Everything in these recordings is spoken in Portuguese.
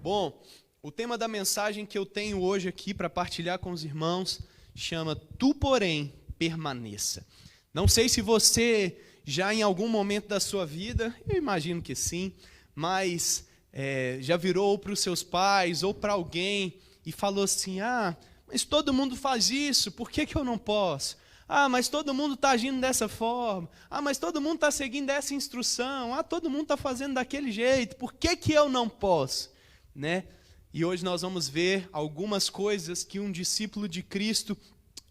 Bom, o tema da mensagem que eu tenho hoje aqui para partilhar com os irmãos chama Tu, porém, permaneça. Não sei se você já em algum momento da sua vida, eu imagino que sim, mas já virou para os seus pais ou para alguém e falou assim, mas todo mundo faz isso, por que eu não posso? Mas todo mundo está agindo dessa forma. Mas todo mundo está seguindo essa instrução. Todo mundo está fazendo daquele jeito. Por que eu não posso? Né? E hoje nós vamos ver algumas coisas que um discípulo de Cristo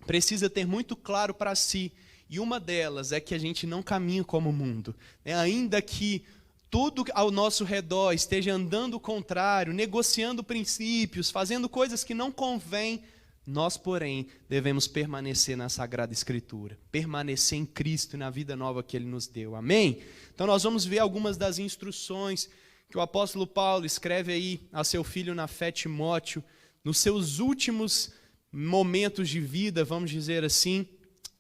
precisa ter muito claro para si. E uma delas é que a gente não caminha como o mundo. Ainda que tudo ao nosso redor esteja andando contrário, negociando princípios, fazendo coisas que não convêm, nós, porém, devemos permanecer na Sagrada Escritura, permanecer em Cristo e na vida nova que Ele nos deu. Amém? Então nós vamos ver algumas das instruções que o apóstolo Paulo escreve aí a seu filho na fé, Timóteo, nos seus últimos momentos de vida, vamos dizer assim.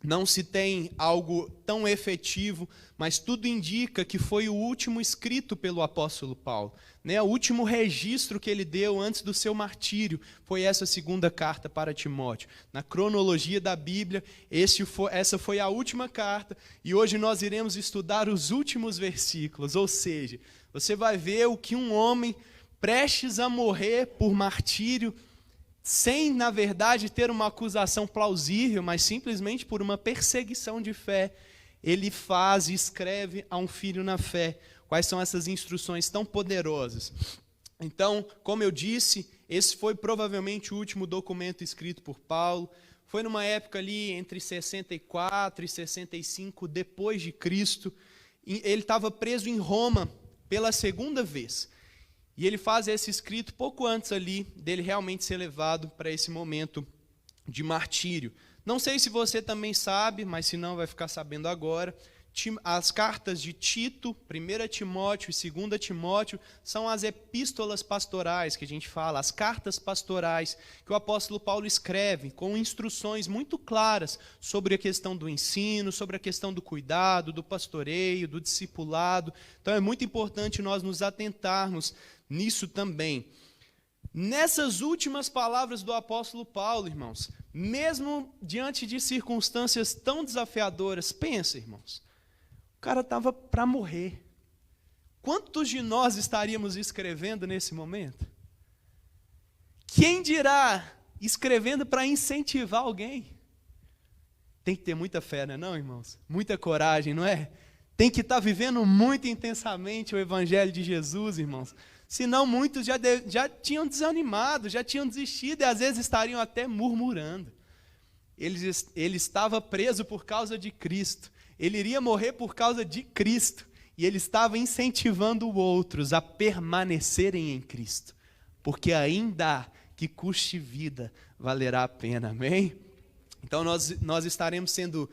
Não se tem algo tão efetivo, mas tudo indica que foi o último escrito pelo apóstolo Paulo. O último registro que ele deu antes do seu martírio foi essa segunda carta para Timóteo. Na cronologia da Bíblia, essa foi a última carta, e hoje nós iremos estudar os últimos versículos, ou seja, você vai ver o que um homem prestes a morrer por martírio, sem, na verdade, ter uma acusação plausível, mas simplesmente por uma perseguição de fé, ele faz e escreve a um filho na fé. Quais são essas instruções tão poderosas? Então, como eu disse, esse foi provavelmente o último documento escrito por Paulo. Foi numa época ali entre 64 e 65 depois de Cristo. Ele estava preso em Roma pela segunda vez. E ele faz esse escrito pouco antes ali dele realmente ser levado para esse momento de martírio. Não sei se você também sabe, mas se não vai ficar sabendo agora, as cartas de Tito, 1 Timóteo e 2 Timóteo, são as epístolas pastorais que a gente fala, as cartas pastorais que o apóstolo Paulo escreve, com instruções muito claras sobre a questão do ensino, sobre a questão do cuidado, do pastoreio, do discipulado. Então é muito importante nós nos atentarmos nisso também. Nessas últimas palavras do apóstolo Paulo, irmãos, mesmo diante de circunstâncias tão desafiadoras, pensa, irmãos, o cara estava para morrer. Quantos de nós estaríamos escrevendo nesse momento? Quem dirá escrevendo para incentivar alguém? Tem que ter muita fé, não é, irmãos? Muita coragem, não é? Tem que estar vivendo muito intensamente o evangelho de Jesus, irmãos. Senão muitos já tinham desanimado, já tinham desistido e às vezes estariam até murmurando. Ele estava preso por causa de Cristo. Ele iria morrer por causa de Cristo. E ele estava incentivando outros a permanecerem em Cristo. Porque ainda que custe vida, valerá a pena. Amém? Então nós estaremos sendo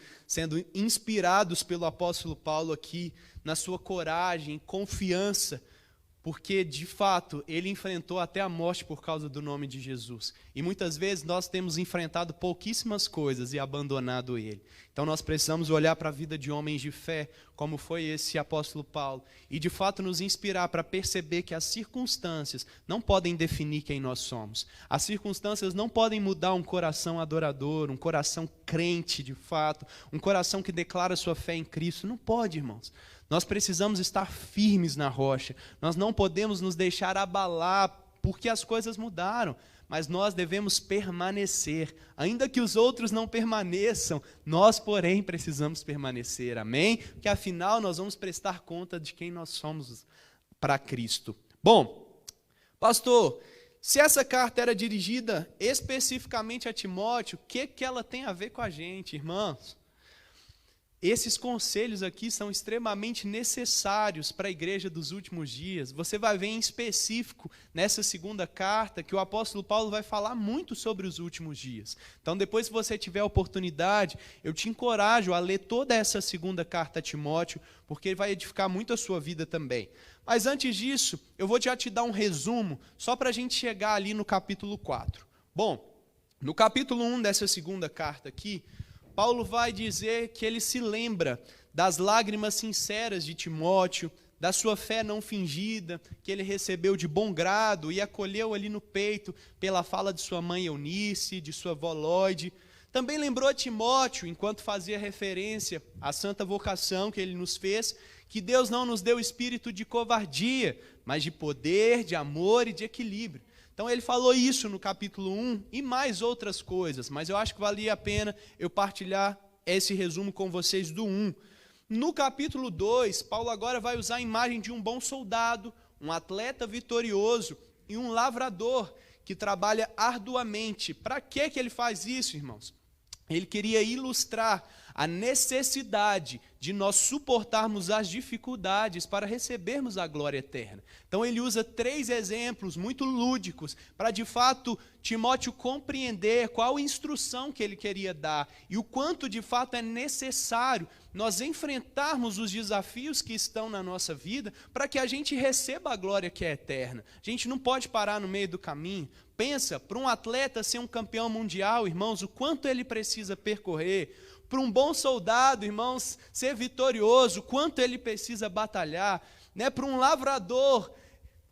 inspirados pelo apóstolo Paulo aqui na sua coragem, confiança, porque, de fato, ele enfrentou até a morte por causa do nome de Jesus. E muitas vezes nós temos enfrentado pouquíssimas coisas e abandonado ele. Então nós precisamos olhar para a vida de homens de fé, como foi esse apóstolo Paulo, e de fato nos inspirar para perceber que as circunstâncias não podem definir quem nós somos. As circunstâncias não podem mudar um coração adorador, um coração crente de fato, um coração que declara sua fé em Cristo. Não pode, irmãos. Nós precisamos estar firmes na rocha. Nós não podemos nos deixar abalar porque as coisas mudaram. Mas nós devemos permanecer. Ainda que os outros não permaneçam, nós, porém, precisamos permanecer. Amém? Porque afinal nós vamos prestar conta de quem nós somos para Cristo. Bom, pastor, se essa carta era dirigida especificamente a Timóteo, o que ela tem a ver com a gente, irmãos? Esses conselhos aqui são extremamente necessários para a igreja dos últimos dias. Você vai ver em específico nessa segunda carta que o apóstolo Paulo vai falar muito sobre os últimos dias. Então, depois, se você tiver a oportunidade, eu te encorajo a ler toda essa segunda carta a Timóteo, porque vai edificar muito a sua vida também. Mas antes disso, eu vou já te dar um resumo, só para a gente chegar ali no capítulo 4. Bom, no capítulo 1 dessa segunda carta aqui, Paulo vai dizer que ele se lembra das lágrimas sinceras de Timóteo, da sua fé não fingida, que ele recebeu de bom grado e acolheu ali no peito pela fala de sua mãe Eunice, de sua avó Lloyd. Também lembrou a Timóteo, enquanto fazia referência à santa vocação que ele nos fez, que Deus não nos deu espírito de covardia, mas de poder, de amor e de equilíbrio. Então ele falou isso no capítulo 1 e mais outras coisas, mas eu acho que valia a pena eu partilhar esse resumo com vocês do 1. No capítulo 2, Paulo agora vai usar a imagem de um bom soldado, um atleta vitorioso e um lavrador que trabalha arduamente. Para que ele faz isso, irmãos? Ele queria ilustrar a necessidade de nós suportarmos as dificuldades para recebermos a glória eterna. Então ele usa 3 exemplos muito lúdicos para, de fato, Timóteo compreender qual instrução que ele queria dar e o quanto, de fato, é necessário nós enfrentarmos os desafios que estão na nossa vida para que a gente receba a glória que é eterna. A gente não pode parar no meio do caminho. Pensa, para um atleta ser um campeão mundial, irmãos, o quanto ele precisa percorrer. Para um bom soldado, irmãos, ser vitorioso, quanto ele precisa batalhar, né? Para um lavrador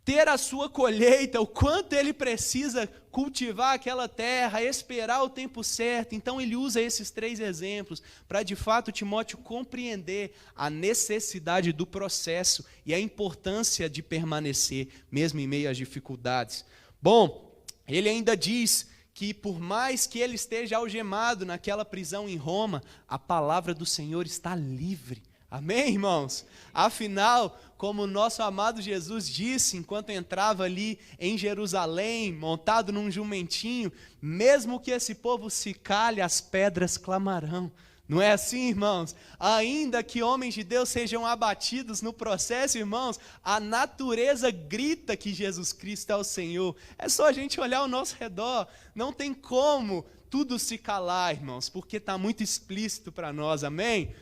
ter a sua colheita, o quanto ele precisa cultivar aquela terra, esperar o tempo certo. Então ele usa esses 3 exemplos para, de fato, Timóteo compreender a necessidade do processo e a importância de permanecer, mesmo em meio às dificuldades. Bom, ele ainda diz que por mais que ele esteja algemado naquela prisão em Roma, a palavra do Senhor está livre. Amém, irmãos? Afinal, como o nosso amado Jesus disse enquanto entrava ali em Jerusalém, montado num jumentinho, mesmo que esse povo se cale, as pedras clamarão. Não é assim, irmãos? Ainda que homens de Deus sejam abatidos no processo, irmãos, a natureza grita que Jesus Cristo é o Senhor. É só a gente olhar ao nosso redor. Não tem como tudo se calar, irmãos, porque está muito explícito para nós, amém?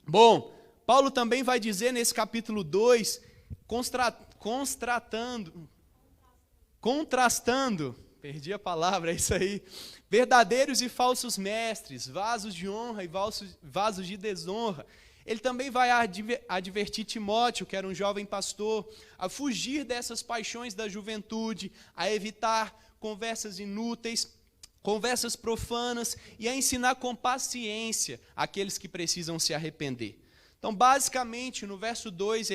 Bom, Paulo também vai dizer nesse capítulo 2, contrastando, perdi a palavra, é isso aí, verdadeiros e falsos mestres, vasos de honra e vasos de desonra. Ele também vai advertir Timóteo, que era um jovem pastor, a fugir dessas paixões da juventude, a evitar conversas inúteis, conversas profanas e a ensinar com paciência aqueles que precisam se arrepender. Então, basicamente, no verso 2,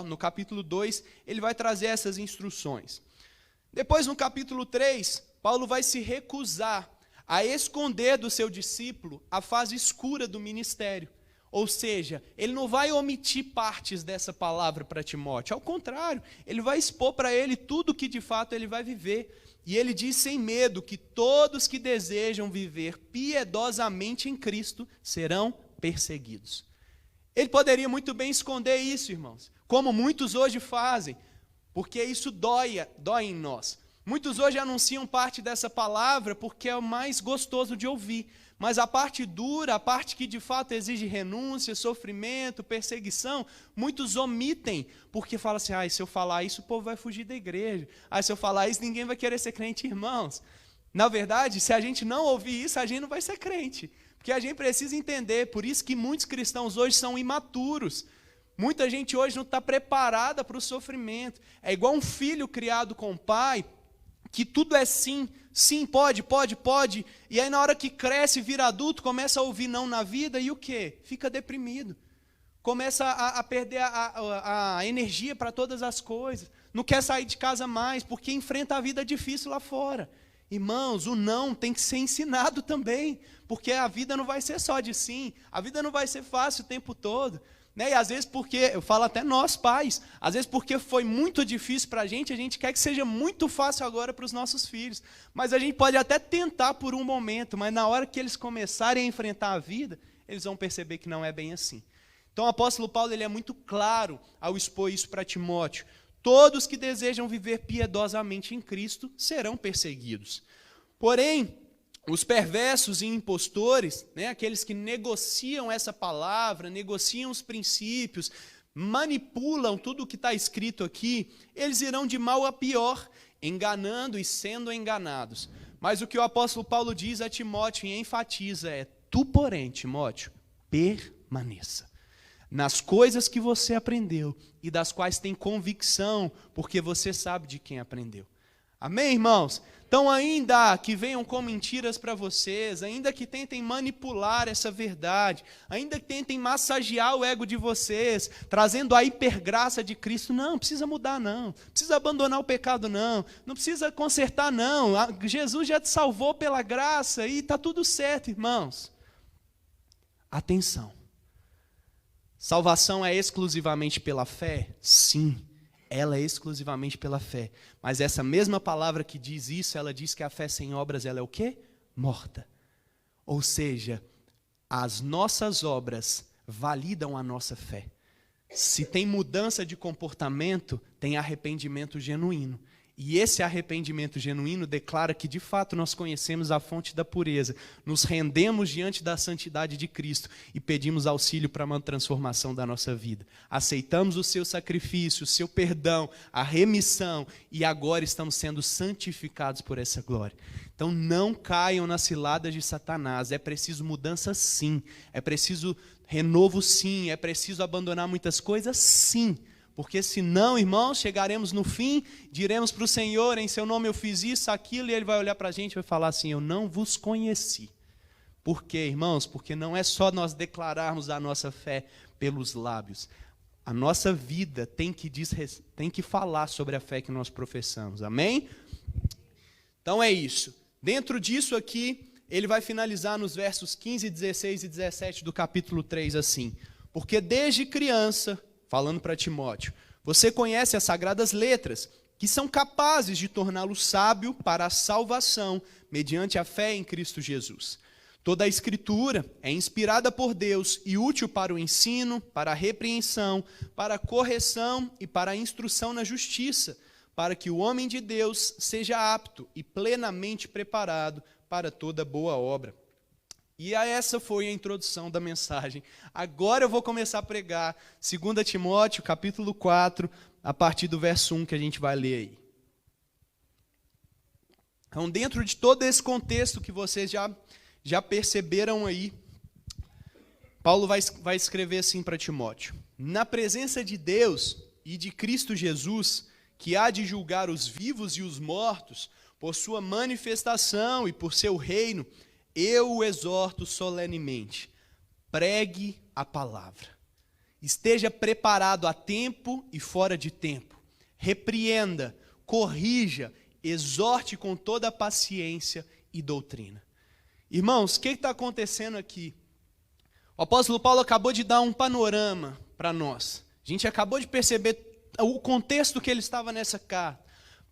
no capítulo 2, ele vai trazer essas instruções. Depois, no capítulo 3, Paulo vai se recusar a esconder do seu discípulo a fase escura do ministério. Ou seja, ele não vai omitir partes dessa palavra para Timóteo. Ao contrário, ele vai expor para ele tudo o que de fato ele vai viver. E ele diz sem medo que todos que desejam viver piedosamente em Cristo serão perseguidos. Ele poderia muito bem esconder isso, irmãos, como muitos hoje fazem, porque isso dói em nós. Muitos hoje anunciam parte dessa palavra porque é o mais gostoso de ouvir, mas a parte dura, a parte que de fato exige renúncia, sofrimento, perseguição, muitos omitem, porque falam assim, se eu falar isso o povo vai fugir da igreja, se eu falar isso ninguém vai querer ser crente, irmãos. Na verdade, se a gente não ouvir isso, a gente não vai ser crente, porque a gente precisa entender, por isso que muitos cristãos hoje são imaturos. Muita gente hoje não está preparada para o sofrimento. É igual um filho criado com o pai, que tudo é sim, sim, pode, e aí na hora que cresce, vira adulto, começa a ouvir não na vida, e o quê? Fica deprimido. Começa a perder a energia para todas as coisas. Não quer sair de casa mais, porque enfrenta a vida difícil lá fora. Irmãos, o não tem que ser ensinado também, porque a vida não vai ser só de sim, a vida não vai ser fácil o tempo todo. E às vezes porque, eu falo até nós pais, às vezes porque foi muito difícil para a gente quer que seja muito fácil agora para os nossos filhos. Mas a gente pode até tentar por um momento, mas na hora que eles começarem a enfrentar a vida, eles vão perceber que não é bem assim. Então o apóstolo Paulo ele é muito claro ao expor isso para Timóteo. Todos que desejam viver piedosamente em Cristo serão perseguidos. Porém, os perversos e impostores, aqueles que negociam essa palavra, negociam os princípios, manipulam tudo o que está escrito aqui, eles irão de mal a pior, enganando e sendo enganados. Mas o que o apóstolo Paulo diz a Timóteo e enfatiza é: tu, porém, Timóteo, permaneça. nas coisas que você aprendeu e das quais tem convicção, porque você sabe de quem aprendeu. Amém, irmãos? Então, ainda que venham com mentiras para vocês, ainda que tentem manipular essa verdade, ainda que tentem massagear o ego de vocês, trazendo a hipergraça de Cristo, não precisa mudar não, precisa abandonar o pecado não precisa consertar não, Jesus já te salvou pela graça e está tudo certo, irmãos. Atenção, salvação é exclusivamente pela fé? Sim. Ela é exclusivamente pela fé. Mas essa mesma palavra que diz isso, ela diz que a fé sem obras, ela é o quê? Morta. Ou seja, as nossas obras validam a nossa fé. Se tem mudança de comportamento, tem arrependimento genuíno. E esse arrependimento genuíno declara que, de fato, nós conhecemos a fonte da pureza, nos rendemos diante da santidade de Cristo e pedimos auxílio para uma transformação da nossa vida. Aceitamos o seu sacrifício, o seu perdão, a remissão e agora estamos sendo santificados por essa glória. Então não caiam nas ciladas de Satanás, é preciso mudança sim, é preciso renovo sim, é preciso abandonar muitas coisas sim. Porque senão, irmãos, chegaremos no fim, diremos para o Senhor, em seu nome eu fiz isso, aquilo, e Ele vai olhar para a gente e vai falar assim, eu não vos conheci. Por quê, irmãos? Porque não é só nós declararmos a nossa fé pelos lábios. A nossa vida tem que falar sobre a fé que nós professamos, amém? Então é isso. Dentro disso aqui, ele vai finalizar nos versos 15, 16 e 17 do capítulo 3 assim. Porque desde criança... falando para Timóteo, você conhece as sagradas letras, que são capazes de torná-lo sábio para a salvação, mediante a fé em Cristo Jesus. Toda a Escritura é inspirada por Deus e útil para o ensino, para a repreensão, para a correção e para a instrução na justiça, para que o homem de Deus seja apto e plenamente preparado para toda boa obra. E essa foi a introdução da mensagem. Agora eu vou começar a pregar 2 Timóteo, capítulo 4, a partir do verso 1 que a gente vai ler aí. Então, dentro de todo esse contexto que vocês já perceberam aí, Paulo vai escrever assim para Timóteo. Na presença de Deus e de Cristo Jesus, que há de julgar os vivos e os mortos, por sua manifestação e por seu reino, eu o exorto solenemente, pregue a palavra. Esteja preparado a tempo e fora de tempo. Repreenda, corrija, exorte com toda paciência e doutrina. Irmãos, o que está acontecendo aqui? O apóstolo Paulo acabou de dar um panorama para nós. A gente acabou de perceber o contexto que ele estava nessa carta.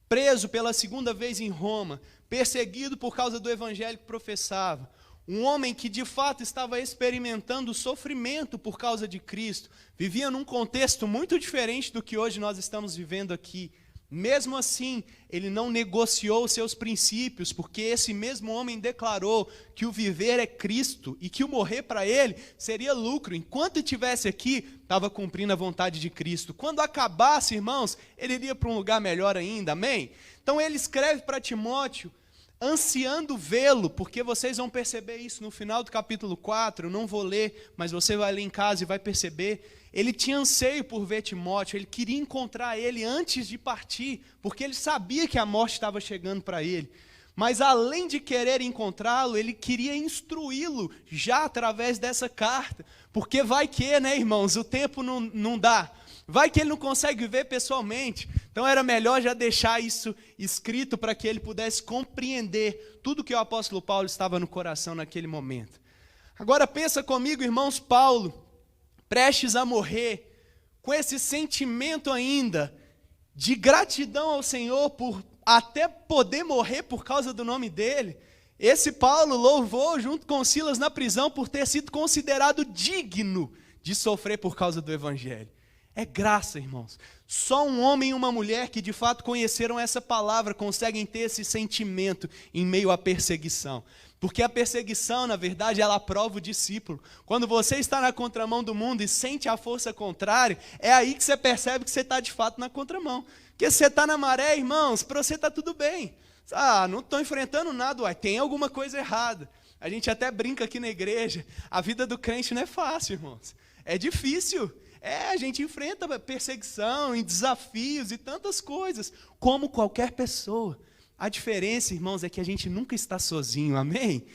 Preso pela segunda vez em Roma, perseguido por causa do evangelho que professava, um homem que de fato estava experimentando sofrimento por causa de Cristo, vivia num contexto muito diferente do que hoje nós estamos vivendo aqui. Mesmo assim, ele não negociou seus princípios, porque esse mesmo homem declarou que o viver é Cristo e que o morrer para ele seria lucro. Enquanto estivesse aqui, estava cumprindo a vontade de Cristo. Quando acabasse, irmãos, ele iria para um lugar melhor ainda, amém? Então ele escreve para Timóteo, ansiando vê-lo, porque vocês vão perceber isso no final do capítulo 4, eu não vou ler, mas você vai ler em casa e vai perceber. Ele tinha anseio por ver Timóteo, ele queria encontrar ele antes de partir, porque ele sabia que a morte estava chegando para ele. Mas além de querer encontrá-lo, ele queria instruí-lo já através dessa carta, porque vai que, né, irmãos, o tempo não dá. Vai que ele não consegue ver pessoalmente. Então era melhor já deixar isso escrito para que ele pudesse compreender tudo que o apóstolo Paulo estava no coração naquele momento. Agora pensa comigo, irmãos, Paulo, prestes a morrer, com esse sentimento ainda de gratidão ao Senhor por até poder morrer por causa do nome dele. Esse Paulo louvou junto com Silas na prisão por ter sido considerado digno de sofrer por causa do evangelho. É graça, irmãos. Só um homem e uma mulher que de fato conheceram essa palavra conseguem ter esse sentimento em meio à perseguição. Porque a perseguição, na verdade, ela aprova o discípulo. Quando você está na contramão do mundo e sente a força contrária, é aí que você percebe que você está de fato na contramão. Porque se você está na maré, irmãos, para você está tudo bem. Ah, não estou enfrentando nada, uai, tem alguma coisa errada. A gente até brinca aqui na igreja, a vida do crente não é fácil, irmãos. É difícil. A gente enfrenta perseguição, desafios e tantas coisas, como qualquer pessoa. A diferença, irmãos, é que a gente nunca está sozinho, amém?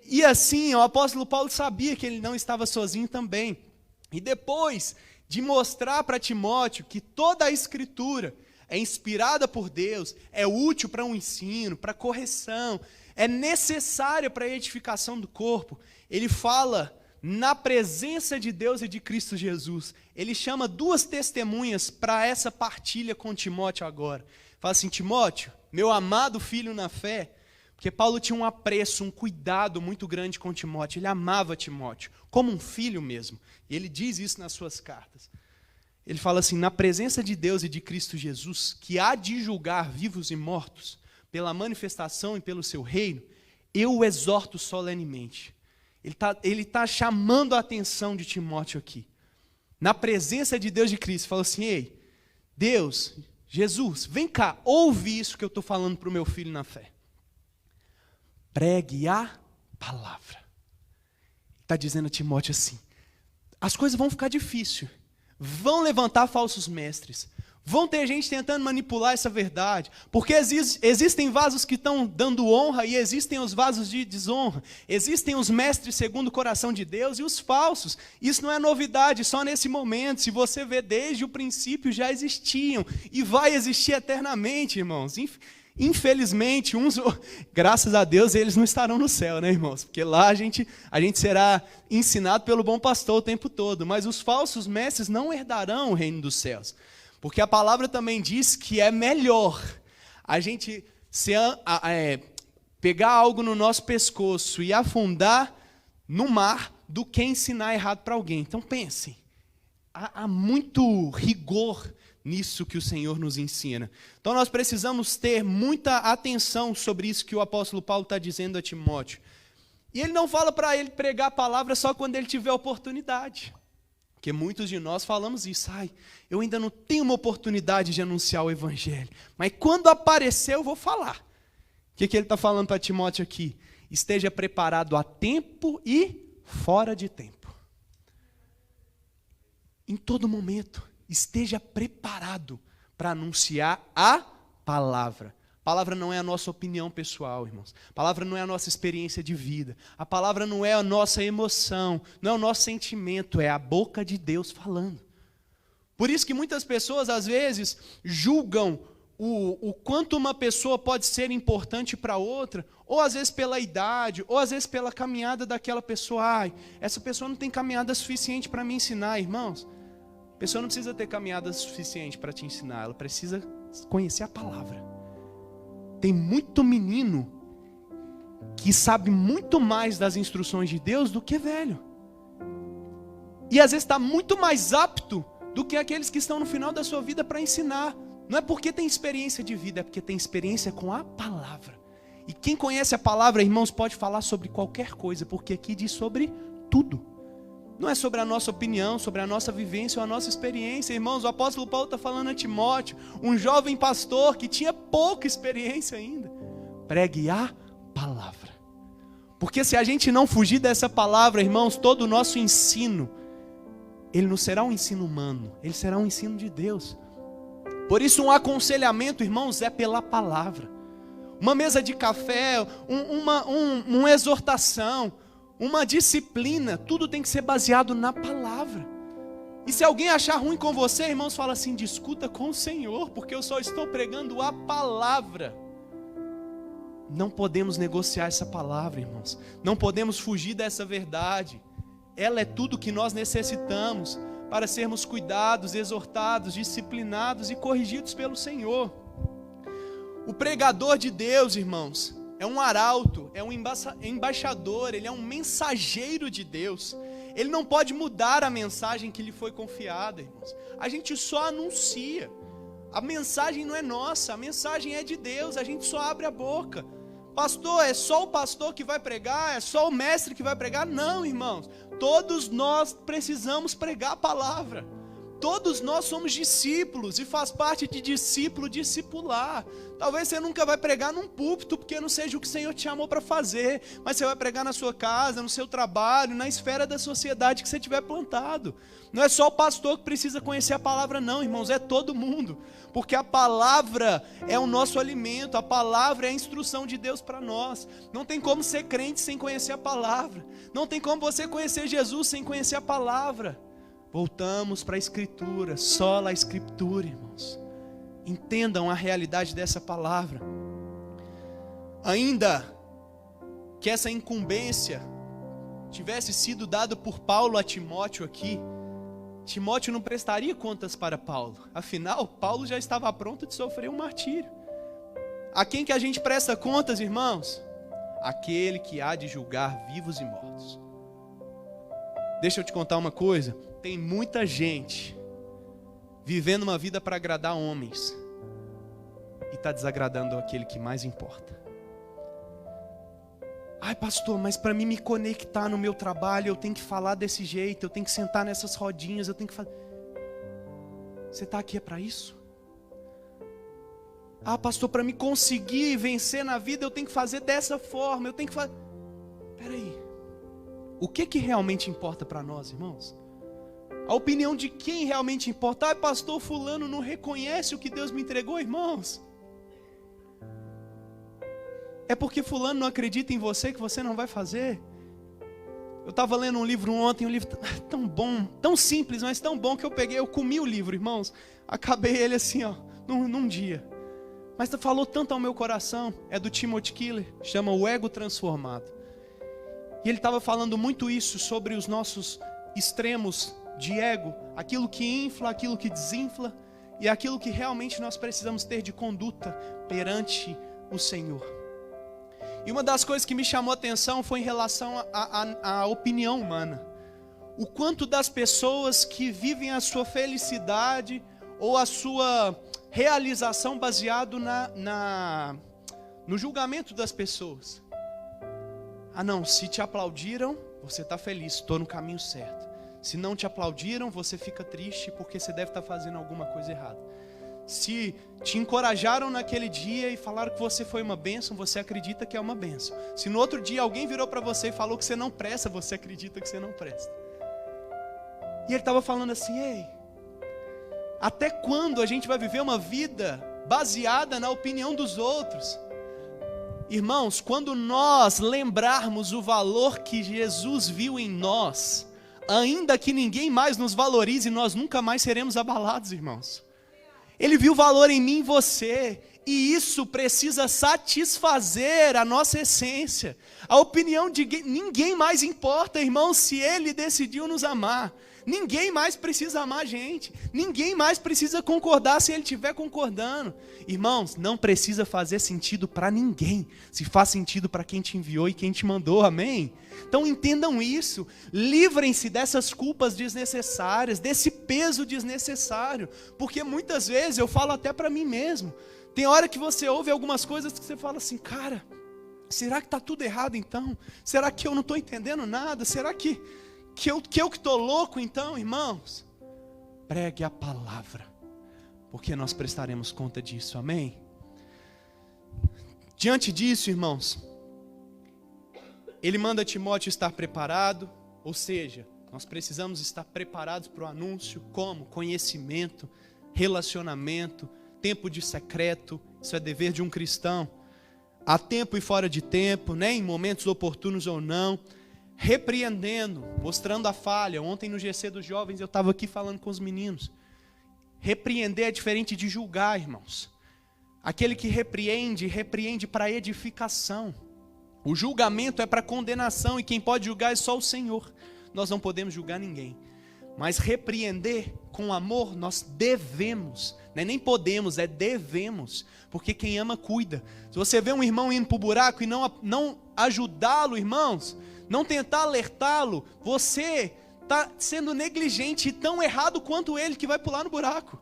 E assim, o apóstolo Paulo sabia que ele não estava sozinho também. E depois de mostrar para Timóteo que toda a Escritura é inspirada por Deus, é útil para um ensino, para correção, é necessária para a edificação do corpo, ele fala na presença de Deus e de Cristo Jesus. Ele chama duas testemunhas para essa partilha com Timóteo agora. Fala assim: Timóteo, meu amado filho na fé, porque Paulo tinha um apreço, um cuidado muito grande com Timóteo. Ele amava Timóteo, como um filho mesmo. E ele diz isso nas suas cartas. Ele fala assim: na presença de Deus e de Cristo Jesus, que há de julgar vivos e mortos, pela manifestação e pelo seu reino, eu o exorto solenemente. Ele tá chamando a atenção de Timóteo aqui. Na presença de Deus e de Cristo, fala assim: ei, Deus, Jesus, vem cá, ouve isso que eu estou falando para o meu filho na fé. Pregue a palavra. Está dizendo a Timóteo assim: as coisas vão ficar difíceis, vão levantar falsos mestres, vão ter gente tentando manipular essa verdade, porque existem vasos que estão dando honra e existem os vasos de desonra, existem os mestres segundo o coração de Deus e os falsos. Isso não é novidade só nesse momento. Se você vê, desde o princípio já existiam e vai existir eternamente, irmãos. Infelizmente, graças a Deus, eles não estarão no céu, né, irmãos? Porque lá a gente será ensinado pelo bom pastor o tempo todo, mas os falsos mestres não herdarão o reino dos céus. Porque a palavra também diz que é melhor a gente pegar algo no nosso pescoço e afundar no mar do que ensinar errado para alguém. Então pensem, há muito rigor nisso que o Senhor nos ensina. Então nós precisamos ter muita atenção sobre isso que o apóstolo Paulo está dizendo a Timóteo. E ele não fala para ele pregar a palavra só quando ele tiver oportunidade. Porque muitos de nós falamos isso: eu ainda não tenho uma oportunidade de anunciar o evangelho, mas quando aparecer eu vou falar. O que ele está falando para Timóteo aqui? Esteja preparado a tempo e fora de tempo. Em todo momento, esteja preparado para anunciar a palavra. A palavra não é a nossa opinião pessoal, irmãos. A palavra não é a nossa experiência de vida. A palavra não é a nossa emoção, não é o nosso sentimento, é a boca de Deus falando. Por isso que muitas pessoas, às vezes, julgam o quanto uma pessoa pode ser importante para outra, ou às vezes pela idade, ou às vezes pela caminhada daquela pessoa. Essa pessoa não tem caminhada suficiente para me ensinar, irmãos. A pessoa não precisa ter caminhada suficiente para te ensinar, ela precisa conhecer a palavra. Tem muito menino que sabe muito mais das instruções de Deus do que velho. E às vezes está muito mais apto do que aqueles que estão no final da sua vida para ensinar. Não é porque tem experiência de vida, é porque tem experiência com a palavra. E quem conhece a palavra, irmãos, pode falar sobre qualquer coisa, porque aqui diz sobre tudo. Não é sobre a nossa opinião, sobre a nossa vivência ou a nossa experiência. Irmãos, o apóstolo Paulo está falando a Timóteo, um jovem pastor que tinha pouca experiência ainda. Pregue a palavra. Porque se a gente não fugir dessa palavra, irmãos, todo o nosso ensino, ele não será um ensino humano, ele será um ensino de Deus. Por isso um aconselhamento, irmãos, é pela palavra. Uma mesa de café, uma exortação, uma disciplina, tudo tem que ser baseado na palavra. E se alguém achar ruim com você, irmãos, fala assim: discuta com o Senhor, porque eu só estou pregando a palavra. Não podemos negociar essa palavra, irmãos. Não podemos fugir dessa verdade. Ela é tudo que nós necessitamos para sermos cuidados, exortados, disciplinados e corrigidos pelo Senhor. O pregador de Deus, irmãos, é um arauto, é um embaixador, ele é um mensageiro de Deus. Ele não pode mudar a mensagem que lhe foi confiada, irmãos. A gente só anuncia. A mensagem não é nossa, a mensagem é de Deus, a gente só abre a boca. Pastor, é só o pastor que vai pregar? É só o mestre que vai pregar? Não, irmãos. Todos nós precisamos pregar a palavra. Todos nós somos discípulos e faz parte de discípulo discipular. Talvez você nunca vai pregar num púlpito, porque não seja o que o Senhor te chamou para fazer, mas você vai pregar na sua casa, no seu trabalho, na esfera da sociedade que você tiver plantado. Não é só o pastor que precisa conhecer a palavra não, irmãos, é todo mundo. Porque a palavra é o nosso alimento, a palavra é a instrução de Deus para nós. Não tem como ser crente sem conhecer a palavra. Não tem como você conhecer Jesus sem conhecer a palavra. Voltamos para a Escritura, só a Escritura, irmãos. Entendam a realidade dessa palavra. Ainda que essa incumbência tivesse sido dada por Paulo a Timóteo aqui, Timóteo não prestaria contas para Paulo. Afinal, Paulo já estava pronto de sofrer um martírio. A quem que a gente presta contas, irmãos? Aquele que há de julgar vivos e mortos. Deixa eu te contar uma coisa. Tem muita gente vivendo uma vida para agradar homens e está desagradando aquele que mais importa. Ai, pastor, mas para mim me conectar no meu trabalho, eu tenho que falar desse jeito, eu tenho que sentar nessas rodinhas, eu tenho que fazer... Você está aqui é para isso? Ah, pastor, para me conseguir vencer na vida, eu tenho que fazer dessa forma, eu tenho que fazer... Peraí, o que realmente importa para nós, irmãos? A opinião de quem realmente importa? Ah, pastor, fulano não reconhece o que Deus me entregou, irmãos. É porque fulano não acredita em você que você não vai fazer. Eu estava lendo um livro ontem, um livro tão bom, tão simples, mas tão bom que eu comi o livro, irmãos. Acabei ele assim, ó, num dia. Mas falou tanto ao meu coração. É do Timothy Keller, chama O Ego Transformado. E ele estava falando muito isso sobre os nossos extremos de ego, aquilo que infla, aquilo que desinfla, e aquilo que realmente nós precisamos ter de conduta perante o Senhor. E uma das coisas que me chamou a atenção foi em relação à opinião humana. O quanto das pessoas que vivem a sua felicidade ou a sua realização baseado no julgamento das pessoas. Ah não, se te aplaudiram, você está feliz, estou no caminho certo. Se não te aplaudiram, você fica triste porque você deve estar fazendo alguma coisa errada. Se te encorajaram naquele dia e falaram que você foi uma bênção, você acredita que é uma bênção. Se no outro dia alguém virou para você e falou que você não presta, você acredita que você não presta. E ele estava falando assim, ei, até quando a gente vai viver uma vida baseada na opinião dos outros? Irmãos, quando nós lembrarmos o valor que Jesus viu em nós, ainda que ninguém mais nos valorize, nós nunca mais seremos abalados, irmãos. Ele viu valor em mim e você, e isso precisa satisfazer a nossa essência. A opinião de ninguém mais importa, irmãos, se Ele decidiu nos amar. Ninguém mais precisa amar a gente. Ninguém mais precisa concordar se Ele estiver concordando. Irmãos, não precisa fazer sentido para ninguém. Se faz sentido para quem te enviou e quem te mandou, amém? Então entendam isso. Livrem-se dessas culpas desnecessárias, desse peso desnecessário. Porque muitas vezes eu falo até para mim mesmo. Tem hora que você ouve algumas coisas que você fala assim, cara, será que está tudo errado então? Será que eu não estou entendendo nada? Será que eu que estou louco então, irmãos? Pregue a palavra, porque nós prestaremos conta disso, amém? Diante disso, irmãos, ele manda Timóteo estar preparado, ou seja, nós precisamos estar preparados para o anúncio, como? Conhecimento, relacionamento, tempo de secreto, isso é dever de um cristão, a tempo e fora de tempo, né? Em momentos oportunos ou não, repreendendo, mostrando a falha. Ontem no GC dos jovens eu estava aqui falando com os meninos. Repreender é diferente de julgar, irmãos. Aquele que repreende, repreende para edificação. O julgamento é para condenação e quem pode julgar é só o Senhor. Nós não podemos julgar ninguém. Mas repreender com amor nós devemos. Não é nem podemos, é devemos. Porque quem ama cuida. Se você vê um irmão indo para o buraco e não ajudá-lo, irmãos, não tentar alertá-lo, você está sendo negligente e tão errado quanto ele que vai pular no buraco.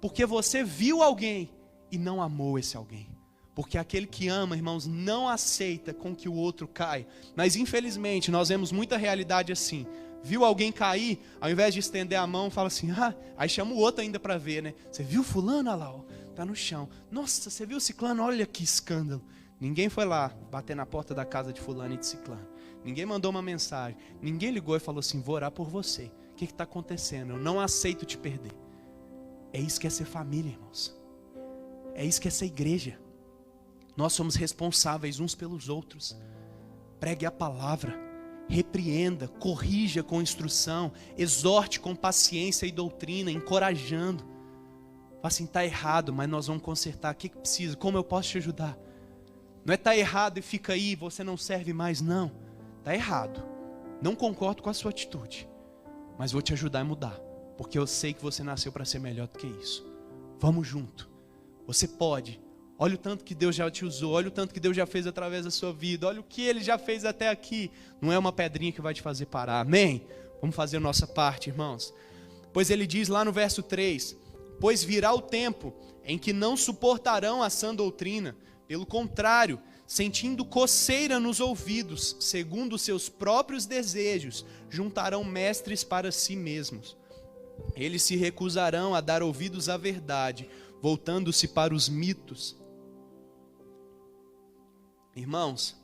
Porque você viu alguém e não amou esse alguém. Porque aquele que ama, irmãos, não aceita com que o outro caia. Mas infelizmente nós vemos muita realidade assim. Viu alguém cair, ao invés de estender a mão, fala assim, aí chama o outro ainda para ver, né? Você viu fulano, olha lá, ó, tá no chão. Nossa, você viu ciclano? Olha que escândalo. Ninguém foi lá bater na porta da casa de fulano e de ciclano. Ninguém mandou uma mensagem. Ninguém ligou e falou assim, vou orar por você. O que está acontecendo? Eu não aceito te perder. É isso que é ser família, irmãos. É isso que é ser igreja. Nós somos responsáveis uns pelos outros. Pregue a palavra, repreenda, corrija com instrução, exorte com paciência e doutrina, encorajando. Fala assim, está errado, mas nós vamos consertar. O que precisa? Como eu posso te ajudar? Não é tá errado e fica aí, você não serve mais, não. Está errado. Não concordo com a sua atitude, mas vou te ajudar a mudar, porque eu sei que você nasceu para ser melhor do que isso. Vamos junto. Você pode. Olha o tanto que Deus já te usou, olha o tanto que Deus já fez através da sua vida, olha o que Ele já fez até aqui. Não é uma pedrinha que vai te fazer parar, amém? Vamos fazer a nossa parte, irmãos. Pois Ele diz lá no verso 3, pois virá o tempo em que não suportarão a sã doutrina, pelo contrário, sentindo coceira nos ouvidos, segundo seus próprios desejos, juntarão mestres para si mesmos. Eles se recusarão a dar ouvidos à verdade, voltando-se para os mitos. Irmãos,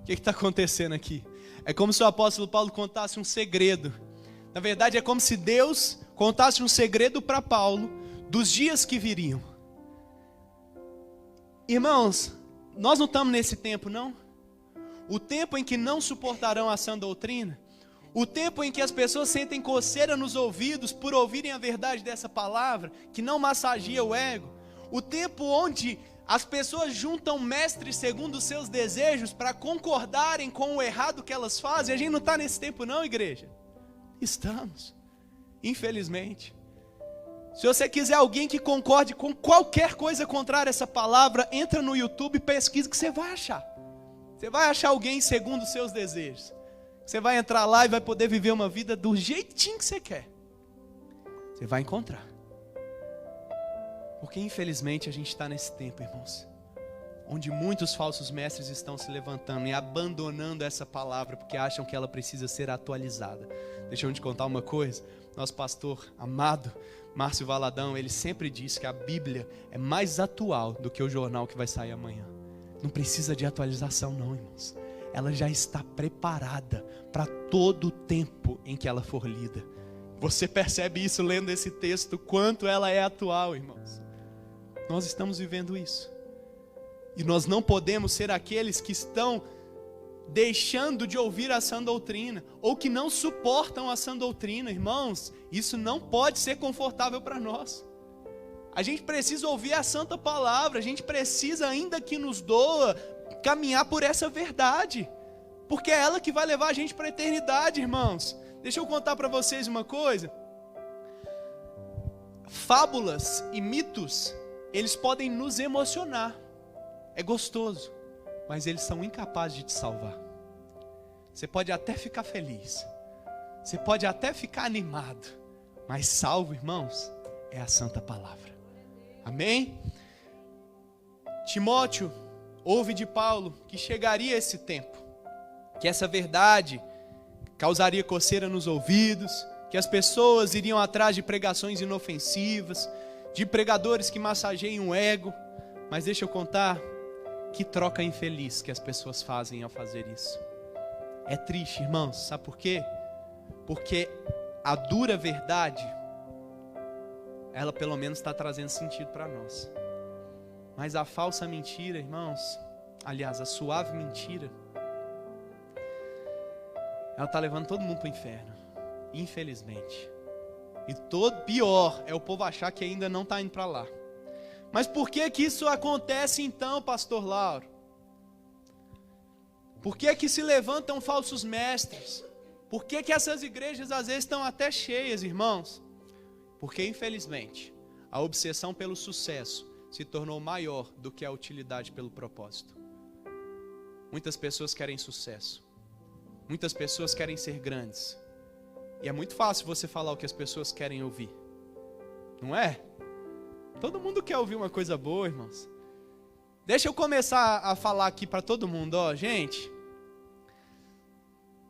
o que está acontecendo aqui? É como se o apóstolo Paulo contasse um segredo. Na verdade, é como se Deus contasse um segredo para Paulo dos dias que viriam. Irmãos, nós não estamos nesse tempo, não? O tempo em que não suportarão a sã doutrina, o tempo em que as pessoas sentem coceira nos ouvidos por ouvirem a verdade dessa palavra, que não massageia o ego, o tempo onde as pessoas juntam mestres segundo os seus desejos para concordarem com o errado que elas fazem. A gente não está nesse tempo não, igreja? Estamos, infelizmente. Se você quiser alguém que concorde com qualquer coisa contrária a essa palavra, entra no YouTube e pesquisa que você vai achar. Você vai achar alguém segundo os seus desejos. Você vai entrar lá e vai poder viver uma vida do jeitinho que você quer. Você vai encontrar. Porque infelizmente a gente está nesse tempo, irmãos, onde muitos falsos mestres estão se levantando e abandonando essa palavra porque acham que ela precisa ser atualizada. Deixa eu te contar uma coisa. Nosso pastor amado, Márcio Valadão, ele sempre diz que a Bíblia é mais atual do que o jornal que vai sair amanhã. Não precisa de atualização não, irmãos. Ela já está preparada para todo o tempo em que ela for lida. Você percebe isso lendo esse texto, quanto ela é atual, irmãos. Nós estamos vivendo isso. E nós não podemos ser aqueles que estão deixando de ouvir a sã doutrina, ou que não suportam a sã doutrina, irmãos. Isso não pode ser confortável para nós. A gente precisa ouvir a santa palavra, a gente precisa, ainda que nos doa, caminhar por essa verdade, porque é ela que vai levar a gente para a eternidade, irmãos. Deixa eu contar para vocês uma coisa. Fábulas e mitos, eles podem nos emocionar, é gostoso, mas eles são incapazes de te salvar. Você pode até ficar feliz, você pode até ficar animado, mas salvo, irmãos, é a santa palavra. Amém? Timóteo ouve de Paulo que chegaria esse tempo, que essa verdade causaria coceira nos ouvidos, que as pessoas iriam atrás de pregações inofensivas, de pregadores que massageiem o ego. Mas deixa eu contar, que troca infeliz que as pessoas fazem ao fazer isso. É triste, irmãos, sabe por quê? Porque a dura verdade, ela pelo menos está trazendo sentido para nós. Mas a falsa mentira, irmãos, aliás, a suave mentira, ela está levando todo mundo para o inferno, infelizmente. E pior é o povo achar que ainda não está indo para lá. Mas por que que isso acontece então, pastor Lauro? Por que que se levantam falsos mestres? Por que que essas igrejas às vezes estão até cheias, irmãos? Porque infelizmente a obsessão pelo sucesso se tornou maior do que a utilidade pelo propósito. Muitas pessoas querem sucesso. Muitas pessoas querem ser grandes. E é muito fácil você falar o que as pessoas querem ouvir. Não é? Todo mundo quer ouvir uma coisa boa, irmãos. Deixa eu começar a falar aqui para todo mundo, ó, gente.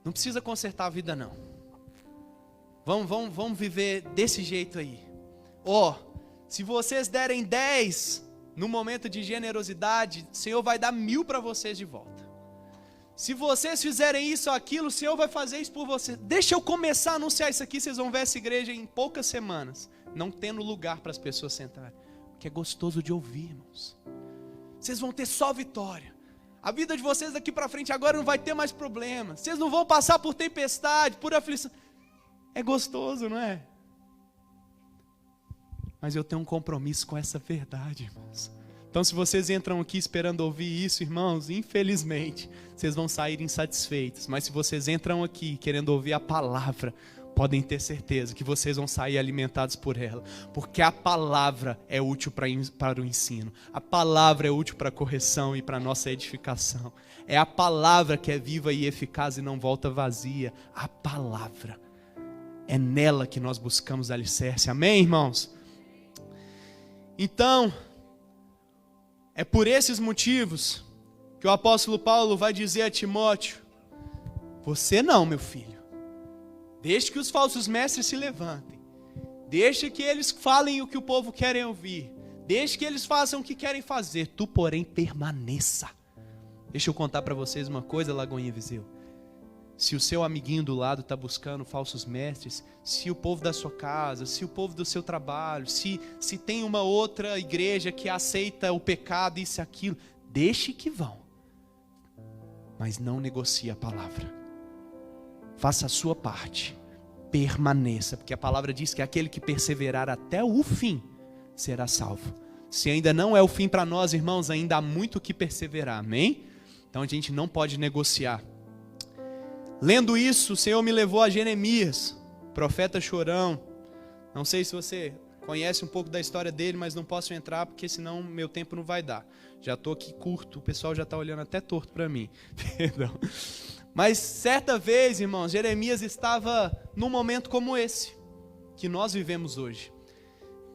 Não precisa consertar a vida não. Vamos viver desse jeito aí. Se vocês derem 10 no momento de generosidade, o Senhor vai dar 1000 para vocês de volta. Se vocês fizerem isso ou aquilo, o Senhor vai fazer isso por vocês. Deixa eu começar a anunciar isso aqui, vocês vão ver essa igreja em poucas semanas, não tendo lugar para as pessoas sentarem. Porque é gostoso de ouvir, irmãos. Vocês vão ter só vitória. A vida de vocês daqui para frente agora não vai ter mais problema. Vocês não vão passar por tempestade, por aflição. É gostoso, não é? Mas eu tenho um compromisso com essa verdade, irmãos. Então, se vocês entram aqui esperando ouvir isso, irmãos, infelizmente, vocês vão sair insatisfeitos. Mas se vocês entram aqui querendo ouvir a palavra, podem ter certeza que vocês vão sair alimentados por ela. Porque a palavra é útil para o ensino. A palavra é útil para a correção e para a nossa edificação. É a palavra que é viva e eficaz e não volta vazia. A palavra. É nela que nós buscamos alicerce. Amém, irmãos? Então, é por esses motivos que o apóstolo Paulo vai dizer a Timóteo: você não, meu filho. Deixe que os falsos mestres se levantem. Deixe que eles falem o que o povo quer ouvir. Deixe que eles façam o que querem fazer. Tu, porém, permaneça. Deixa eu contar para vocês uma coisa, Lagoinha Viseu. Se o seu amiguinho do lado está buscando falsos mestres, se o povo da sua casa, se o povo do seu trabalho, se tem uma outra igreja que aceita o pecado, isso e aquilo, deixe que vão. Mas não negocie a palavra. Faça a sua parte. Permaneça, porque a palavra diz que aquele que perseverar até o fim será salvo. Se ainda não é o fim para nós, irmãos, ainda há muito o que perseverar, amém? Então a gente não pode negociar. Lendo isso, o Senhor me levou a Jeremias, profeta chorão. Não sei se você conhece um pouco da história dele, mas não posso entrar porque senão meu tempo não vai dar. Já estou aqui curto, o pessoal já está olhando até torto para mim. Perdão. Mas certa vez, irmãos, Jeremias estava num momento como esse, que nós vivemos hoje.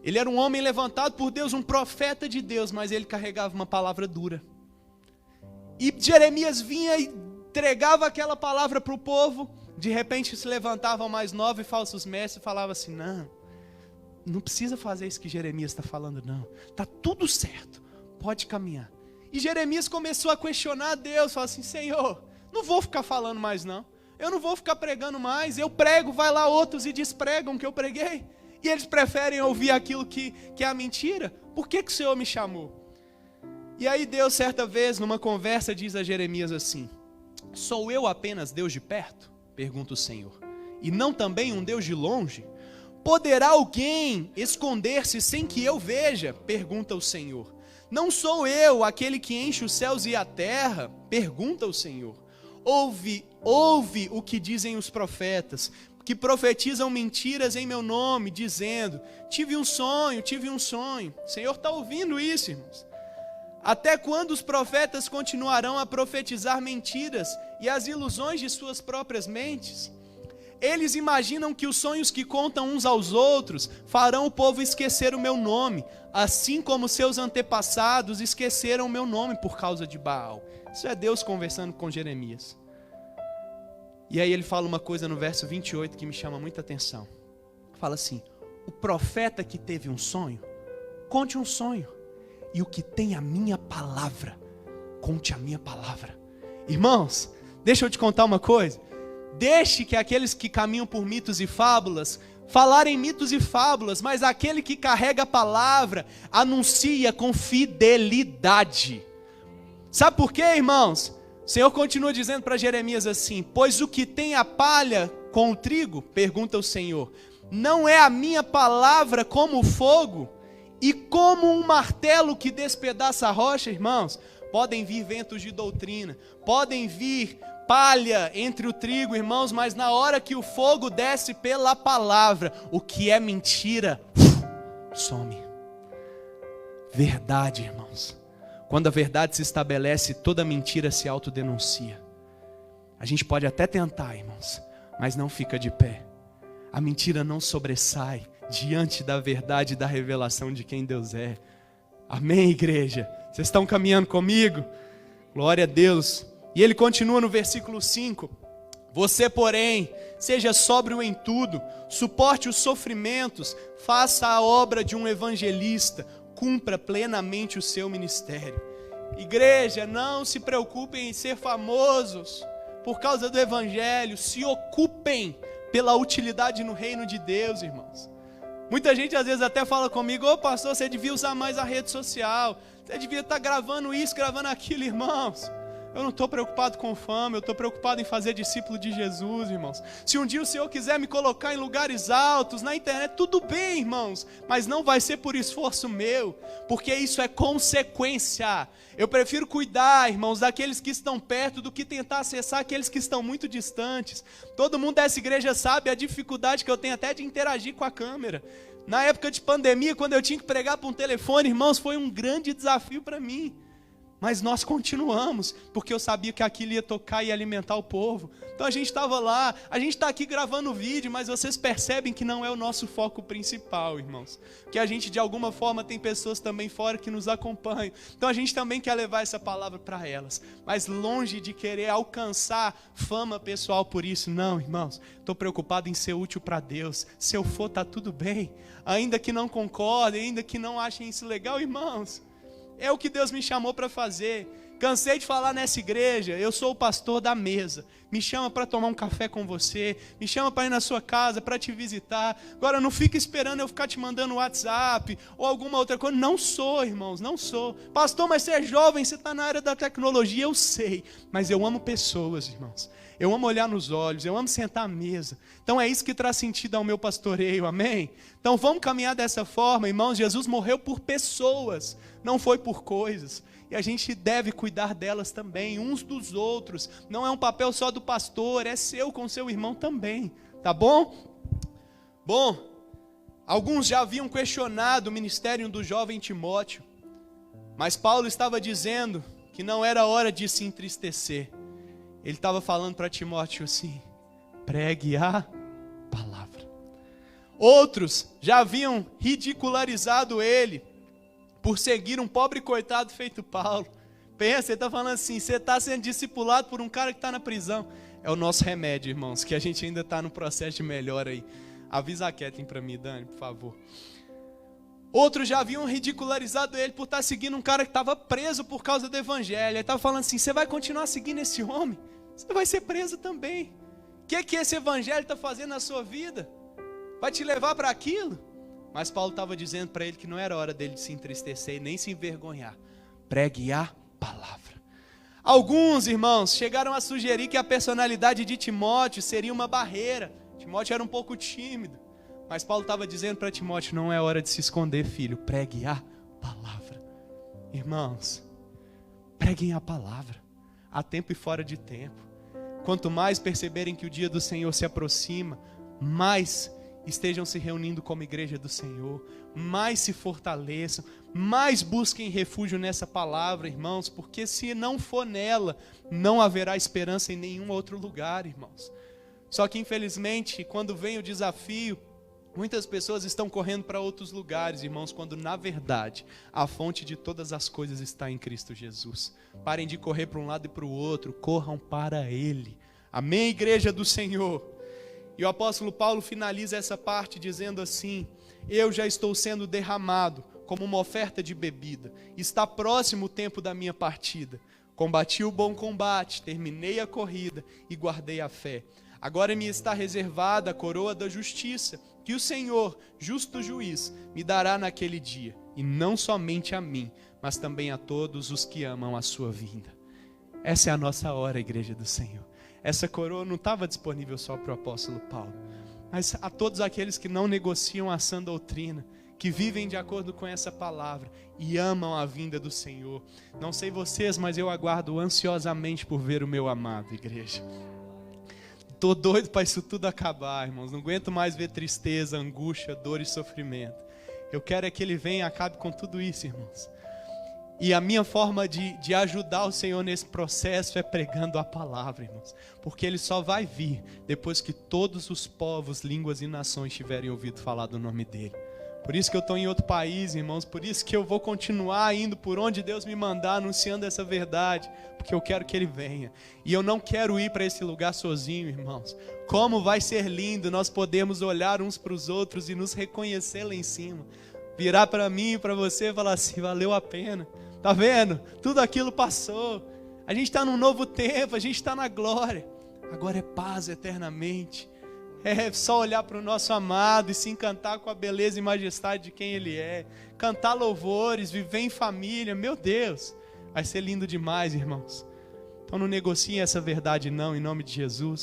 Ele era um homem levantado por Deus, um profeta de Deus, mas ele carregava uma palavra dura. E Jeremias vinha e entregava aquela palavra para o povo. De repente se levantavam mais 9 falsos mestres e falavam assim: não precisa fazer isso que Jeremias está falando, não. Está tudo certo, pode caminhar. E Jeremias começou a questionar a Deus, falou assim: Senhor, não vou ficar falando mais não. Eu não vou ficar pregando mais. Eu prego, vai lá outros e despregam o que eu preguei. E eles preferem ouvir aquilo que é a mentira. Por que o Senhor me chamou? E aí Deus, certa vez, numa conversa, diz a Jeremias assim: sou eu apenas Deus de perto? Pergunta o Senhor. E não também um Deus de longe? Poderá alguém esconder-se sem que eu veja? Pergunta o Senhor. Não sou eu aquele que enche os céus e a terra? Pergunta o Senhor. Ouve o que dizem os profetas, que profetizam mentiras em meu nome, dizendo: tive um sonho. O Senhor está ouvindo isso, irmãos. Até quando os profetas continuarão a profetizar mentiras e as ilusões de suas próprias mentes? Eles imaginam que os sonhos que contam uns aos outros farão o povo esquecer o meu nome, assim como seus antepassados esqueceram o meu nome por causa de Baal. Isso é Deus conversando com Jeremias. E aí ele fala uma coisa no verso 28 que me chama muita atenção. Fala assim: o profeta que teve um sonho, conte um sonho. E o que tem a minha palavra, conte a minha palavra. Irmãos, deixa eu te contar uma coisa. Deixe que aqueles que caminham por mitos e fábulas falarem mitos e fábulas, mas aquele que carrega a palavra anuncia com fidelidade. Sabe por quê, irmãos? O Senhor continua dizendo para Jeremias assim: pois o que tem a palha com o trigo, pergunta o Senhor, não é a minha palavra como o fogo? E como um martelo que despedaça a rocha, irmãos, podem vir ventos de doutrina, podem vir palha entre o trigo, irmãos, mas na hora que o fogo desce pela palavra, o que é mentira, some. Verdade, irmãos. Quando a verdade se estabelece, toda mentira se autodenuncia. A gente pode até tentar, irmãos, mas não fica de pé. A mentira não sobressai diante da verdade e da revelação de quem Deus é. Amém, igreja? Vocês estão caminhando comigo? Glória a Deus. E ele continua no versículo 5. Você, porém, seja sóbrio em tudo, suporte os sofrimentos, faça a obra de um evangelista, cumpra plenamente o seu ministério. Igreja, não se preocupem em ser famosos por causa do evangelho, se ocupem pela utilidade no reino de Deus, irmãos. Muita gente às vezes até fala comigo: ô pastor, você devia usar mais a rede social, você devia estar gravando isso, gravando aquilo. Irmãos, eu não estou preocupado com fama, eu estou preocupado em fazer discípulo de Jesus, irmãos. Se um dia o Senhor quiser me colocar em lugares altos, na internet, tudo bem, irmãos, mas não vai ser por esforço meu, porque isso é consequência. Eu prefiro cuidar, irmãos, daqueles que estão perto do que tentar acessar aqueles que estão muito distantes. Todo mundo dessa igreja sabe a dificuldade que eu tenho até de interagir com a câmera. Na época de pandemia, quando eu tinha que pregar por um telefone, irmãos, foi um grande desafio para mim. Mas nós continuamos, porque eu sabia que aquilo ia tocar e alimentar o povo. Então a gente estava lá, a gente está aqui gravando o vídeo, mas vocês percebem que não é o nosso foco principal, irmãos. Que a gente de alguma forma tem pessoas também fora que nos acompanham. Então a gente também quer levar essa palavra para elas. Mas longe de querer alcançar fama pessoal por isso, não, irmãos. Estou preocupado em ser útil para Deus. Se eu for, está tudo bem. Ainda que não concordem, ainda que não achem isso legal, irmãos. É o que Deus me chamou para fazer. Cansei de falar nessa igreja, eu sou o pastor da mesa. Me chama para tomar um café com você, me chama para ir na sua casa, para te visitar. Agora não fica esperando eu ficar te mandando WhatsApp ou alguma outra coisa. Não sou, irmãos, não sou. Pastor, mas você é jovem, você está na área da tecnologia, eu sei. Mas eu amo pessoas, irmãos. Eu amo olhar nos olhos, eu amo sentar à mesa. Então é isso que traz sentido ao meu pastoreio, amém? Então vamos caminhar dessa forma, irmãos. Jesus morreu por pessoas, não foi por coisas. E a gente deve cuidar delas também, uns dos outros. Não é um papel só do pastor, é seu com seu irmão também, tá bom? Bom, alguns já haviam questionado o ministério do jovem Timóteo, mas Paulo estava dizendo que não era hora de se entristecer. Ele estava falando para Timóteo assim: pregue a palavra. Outros já haviam ridicularizado ele por seguir um pobre coitado feito Paulo. Pensa, ele está falando assim: você está sendo discipulado por um cara que está na prisão. É o nosso remédio, irmãos, que a gente ainda está no processo de melhora aí. Avisa a Kathleen para mim, Dani, por favor. Outros já haviam ridicularizado ele por estar seguindo um cara que estava preso por causa do evangelho. Ele estava falando assim: você vai continuar seguindo esse homem? Você vai ser preso também. O que esse evangelho está fazendo na sua vida? Vai te levar para aquilo? Mas Paulo estava dizendo para ele que não era hora dele de se entristecer e nem se envergonhar. Pregue a palavra. Alguns irmãos chegaram a sugerir que a personalidade de Timóteo seria uma barreira. Timóteo era um pouco tímido. Mas Paulo estava dizendo para Timóteo: não é hora de se esconder, filho. Pregue a palavra. Irmãos, preguem a palavra. Há tempo e fora de tempo. Quanto mais perceberem que o dia do Senhor se aproxima, mais estejam se reunindo como igreja do Senhor, mais se fortaleçam, mais busquem refúgio nessa palavra, irmãos, porque se não for nela, não haverá esperança em nenhum outro lugar, irmãos. Só que infelizmente, quando vem o desafio, muitas pessoas estão correndo para outros lugares, irmãos, quando na verdade a fonte de todas as coisas está em Cristo Jesus. Parem de correr para um lado e para o outro, corram para Ele. Amém, igreja do Senhor? E o apóstolo Paulo finaliza essa parte dizendo assim: eu já estou sendo derramado como uma oferta de bebida. Está próximo o tempo da minha partida. Combati o bom combate, terminei a corrida e guardei a fé. Agora me está reservada a coroa da justiça, que o Senhor, justo juiz, me dará naquele dia. E não somente a mim, mas também a todos os que amam a sua vinda. Essa é a nossa hora, igreja do Senhor. Essa coroa não estava disponível só para o apóstolo Paulo, mas a todos aqueles que não negociam a sã doutrina, que vivem de acordo com essa palavra e amam a vinda do Senhor. Não sei vocês, mas eu aguardo ansiosamente por ver o meu amado, igreja. Estou doido para isso tudo acabar, irmãos. Não aguento mais ver tristeza, angústia, dor e sofrimento. Eu quero é que Ele venha e acabe com tudo isso, irmãos. E a minha forma de ajudar o Senhor nesse processo é pregando a palavra, irmãos. Porque Ele só vai vir depois que todos os povos, línguas e nações tiverem ouvido falar do nome dEle. Por isso que eu estou em outro país, irmãos. Por isso que eu vou continuar indo por onde Deus me mandar, anunciando essa verdade. Porque eu quero que Ele venha. E eu não quero ir para esse lugar sozinho, irmãos. Como vai ser lindo nós podermos olhar uns para os outros e nos reconhecer lá em cima. Virar para mim e para você e falar assim, valeu a pena. Tá vendo? Tudo aquilo passou. A gente está num novo tempo, a gente está na glória. Agora é paz eternamente. É só olhar para o nosso amado e se encantar com a beleza e majestade de quem Ele é. Cantar louvores, viver em família. Meu Deus, vai ser lindo demais, irmãos. Então não negociem essa verdade não, em nome de Jesus.